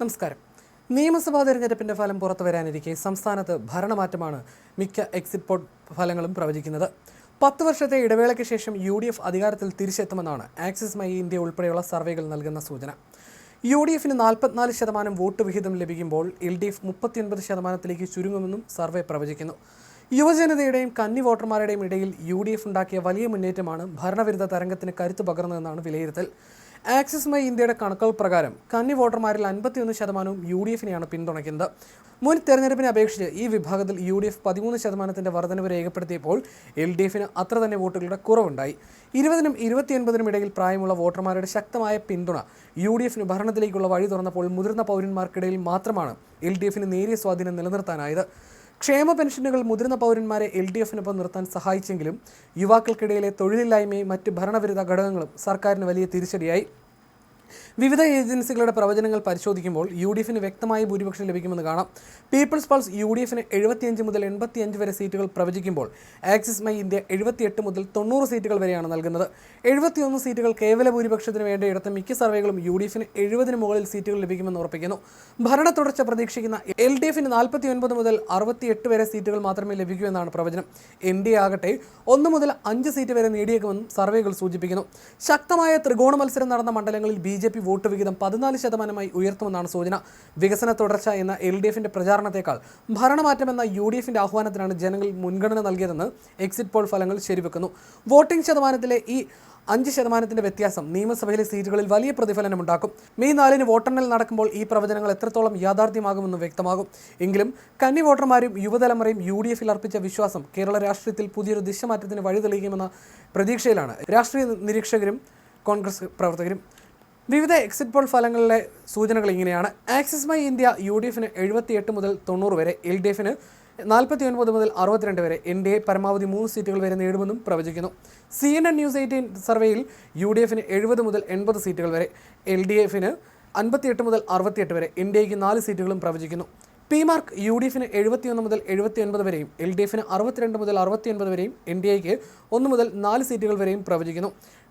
നമസ്കാരം. നിയമസഭാ തെരഞ്ഞെടുപ്പിന്റെ ഫലം പുറത്തു വരാനിരിക്കെ സംസ്ഥാനത്ത് ഭരണമാറ്റമാണ് മിക്ക എക്സിറ്റ് പോൾ ഫലങ്ങളും പ്രവചിക്കുന്നത്. 10 വർഷത്തെ ഇടവേളയ്ക്ക് ശേഷം UDF അധികാരത്തിൽ തിരിച്ചെത്തുമെന്നാണ് ആക്സിസ് മൈ ഇന്ത്യ ഉൾപ്പെടെയുള്ള സർവേകൾ നൽകുന്ന സൂചന. UDFന് 44% വോട്ട് വിഹിതം ലഭിക്കുമ്പോൾ LDF 39% ചുരുങ്ങുമെന്നും സർവേ പ്രവചിക്കുന്നു. യുവജനതയുടെയും കന്നി വോട്ടർമാരുടെയും ഇടയിൽ UDF ഉണ്ടാക്കിയ വലിയ മുന്നേറ്റമാണ് ഭരണവിരുദ്ധ തരംഗത്തിന് കരുത്തു പകർന്നതെന്നാണ് വിലയിരുത്തൽ. ആക്സിസ് മൈ ഇന്ത്യയുടെ കണക്കുകൾ പ്രകാരം കന്നി വോട്ടർമാരിൽ 51% UDFനെയാണ് പിന്തുണയ്ക്കുന്നത്. മുൻ തെരഞ്ഞെടുപ്പിനെ അപേക്ഷിച്ച് ഈ വിഭാഗത്തിൽ UDF 13% വർധനവ് രേഖപ്പെടുത്തിയപ്പോൾ LDFന് അത്ര തന്നെ വോട്ടുകളുടെ കുറവുണ്ടായി. 20നും 29നും ഇടയിൽ പ്രായമുള്ള വോട്ടർമാരുടെ ശക്തമായ പിന്തുണ UDFന് ഭരണത്തിലേക്കുള്ള വഴി തുറന്നപ്പോൾ മുതിർന്ന പൗരന്മാർക്കിടയിൽ മാത്രമാണ് LDFന് നേരിയ സ്വാധീനം നിലനിർത്താനായത്. ക്ഷേമ പെൻഷനുകൾ മുതിർന്ന പൗരന്മാരെ LDFനൊപ്പം നിർത്താൻ സഹായിച്ചെങ്കിലും യുവാക്കൾക്കിടയിലെ തൊഴിലില്ലായ്മയും മറ്റ് ഭരണവിരുദ്ധ ഘടകങ്ങളും സർക്കാരിന് വലിയ തിരിച്ചടിയായി. വിവിധ ഏജൻസികളുടെ പ്രവചനങ്ങൾ പരിശോധിക്കുമ്പോൾ UDFന് വ്യക്തമായ ഭൂരിപക്ഷം ലഭിക്കുമെന്ന് കാണാം. പീപ്പിൾസ് പൾസ് UDFന് 75 മുതൽ 85 വരെ സീറ്റുകൾ പ്രവചിക്കുമ്പോൾ ആക്സിസ് മൈ ഇന്ത്യ 78 മുതൽ 90 സീറ്റുകൾ വരെയാണ് നൽകുന്നത്. 71 സീറ്റുകൾ കേവല ഭൂരിപക്ഷത്തിന് വേണ്ടിയെടുത്ത മിക്ക സർവേകളും UDFന് 70ന് മുകളിൽ സീറ്റുകൾ ലഭിക്കുമെന്ന് ഉറപ്പിക്കുന്നു. ഭരണ തുടർച്ച പ്രതീക്ഷിക്കുന്ന LDFന് 49 മുതൽ 68 വരെ സീറ്റുകൾ മാത്രമേ ലഭിക്കൂ എന്നാണ് പ്രവചനം. NDA ആകട്ടെ 1 മുതൽ 5 സീറ്റ് വരെ നേടിയേക്കുമെന്നും സർവേകൾ സൂചിപ്പിക്കുന്നു. ശക്തമായ ത്രികോണ മത്സരം നടന്ന മണ്ഡലങ്ങളിൽ BJP വോട്ട് വിഹിതം 14% ഉയർത്തുമെന്നാണ് സൂചന. വികസന തുടർച്ച എന്ന LDFന്റെ പ്രചാരണത്തെക്കാൾ ഭരണമാറ്റം എന്ന UDFന്റെ ആഹ്വാനത്തിനാണ് ജനങ്ങൾ മുൻഗണന നൽകിയതെന്ന് എക്സിറ്റ് പോൾ ഫലങ്ങൾ ശരിവെക്കുന്നു. വോട്ടിംഗ് ശതമാനത്തിലെ ഈ 5% വ്യത്യാസം നിയമസഭയിലെ സീറ്റുകളിൽ വലിയ പ്രതിഫലനമുണ്ടാക്കും. മെയ് 4 വോട്ടെണ്ണൽ നടക്കുമ്പോൾ ഈ പ്രവചനങ്ങൾ എത്രത്തോളം യാഥാർത്ഥ്യമാകുമെന്ന് വ്യക്തമാകും. എങ്കിലും കന്നി വോട്ടർമാരും യുവതലമുറയും UDFിൽ അർപ്പിച്ച വിശ്വാസം കേരള രാഷ്ട്രീയത്തിൽ പുതിയൊരു ദിശമാറ്റത്തിന് വഴി തെളിയിക്കുമെന്ന പ്രതീക്ഷയിലാണ് രാഷ്ട്രീയ നിരീക്ഷകരും കോൺഗ്രസ് പ്രവർത്തകരും. വിവിധ എക്സിറ്റ് പോൾ ഫലങ്ങളിലെ സൂചനകൾ ഇങ്ങനെയാണ്. ആക്സിസ് മൈ ഇന്ത്യ UDFന് 78 മുതൽ 90 വരെ, LDFന് 49 മുതൽ 62 വരെ, NDA പരമാവധി 3 സീറ്റുകൾ വരെ നേടുമെന്നും പ്രവചിക്കുന്നു. CNN News 18 സർവേയിൽ UDFന് 70 മുതൽ 80 സീറ്റുകൾ വരെ, LDFന് 58 മുതൽ 68 വരെ, NDAക്ക് 4 സീറ്റുകളും പ്രവചിക്കുന്നു. PMark UDFന് 71 മുതൽ 79 വരെയും, LDFന് 62 മുതൽ 69 വരെയും, NDAക്ക് 1 മുതൽ 4 സീറ്റുകൾ വരെയും പ്രവചിക്കുന്നു.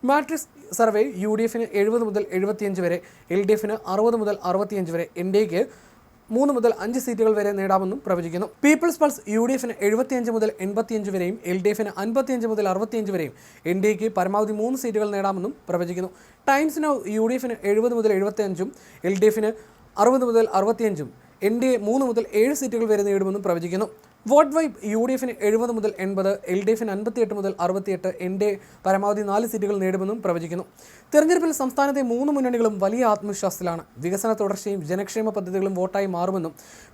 മാട്രിക്സ് സർവേ UDFന് 70 മുതൽ 75 വരെ, LDFന് 60 മുതൽ 65 വരെ, NDAക്ക് 3 മുതൽ 5 സീറ്റുകൾ വരെ നേടാമെന്നും പ്രവചിക്കുന്നു. പീപ്പിൾസ് പൾസ് UDFന് 75 മുതൽ 85 വരെയും, LDFന് 55 മുതൽ 65 വരെയും, NDAക്ക് പരമാവധി 3 സീറ്റുകൾ നേടാമെന്നും പ്രവചിക്കുന്നു. ടൈംസ് നൗ UDFന് 70 മുതൽ 75ഉം, LDFന് 60 മുതൽ 65ഉം, NDA 3 മുതൽ 7 സീറ്റുകൾ വരെ നേടുമെന്നും പ്രവചിക്കുന്നു. വോട്ട് വൈബ് UDFന് 70 മുതൽ 80, LDFന് 58 മുതൽ 68, NDA പരമാവധി 4 സീറ്റുകൾ നേടുമെന്നും പ്രവചിക്കുന്നു. തെരഞ്ഞെടുപ്പിൽ സംസ്ഥാനത്തെ 3 മുന്നണികളും വലിയ ആത്മവിശ്വാസത്തിലാണ്. വികസന തുടർച്ചയും ജനക്ഷേമ പദ്ധതികളും വോട്ടായി മാറുമെന്നും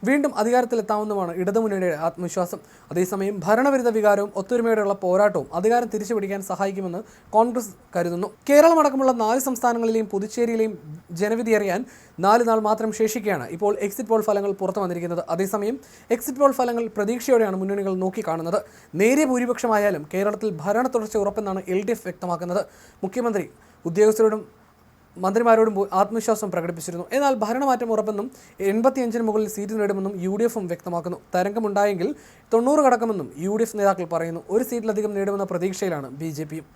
വീണ്ടും അധികാരത്തിലെത്താമെന്നുമാണ് ഇടതുമുന്നണിയുടെ ആത്മവിശ്വാസം. അതേസമയം ഭരണവിരുദ്ധ വികാരവും ഒത്തൊരുമയോടെയുള്ള പോരാട്ടവും അധികാരം തിരിച്ചുപിടിക്കാൻ സഹായിക്കുമെന്ന് കോൺഗ്രസ് കരുതുന്നു. കേരളമടക്കമുള്ള 4 സംസ്ഥാനങ്ങളിലെയും പുതുച്ചേരിയിലെയും ജനവിധി അറിയാൻ 4 നാൾ മാത്രം ശേഷിക്കുകയാണ് ഇപ്പോൾ എക്സിറ്റ് പോൾ ഫലങ്ങൾ പുറത്തു വന്നിരിക്കുന്നത്. അതേസമയം എക്സിറ്റ് പോൾ ഫലങ്ങൾ പ്രതീക്ഷയോടെയാണ് മുന്നണികൾ നോക്കിക്കാണുന്നത്. നേരിയ ഭൂരിപക്ഷമായാലും കേരളത്തിൽ ഭരണ തുടർച്ച ഉറപ്പെന്നാണ് LDF വ്യക്തമാക്കുന്നത്. മുഖ്യമന്ത്രി ഉദ്യോഗസ്ഥരോടും മന്ത്രിമാരോടും ആത്മവിശ്വാസം പ്രകടിപ്പിച്ചിരുന്നു. എന്നാൽ ഭരണമാറ്റം ഉറപ്പെന്നും 85ന് മുകളിൽ സീറ്റ് നേടുമെന്നും UDFും വ്യക്തമാക്കുന്നു. തരംഗമുണ്ടായെങ്കിൽ 90 കടക്കുമെന്നും UDF നേതാക്കൾ പറയുന്നു. 1 സീറ്റിലധികം നേടുമെന്ന പ്രതീക്ഷയിലാണ് BJPയും.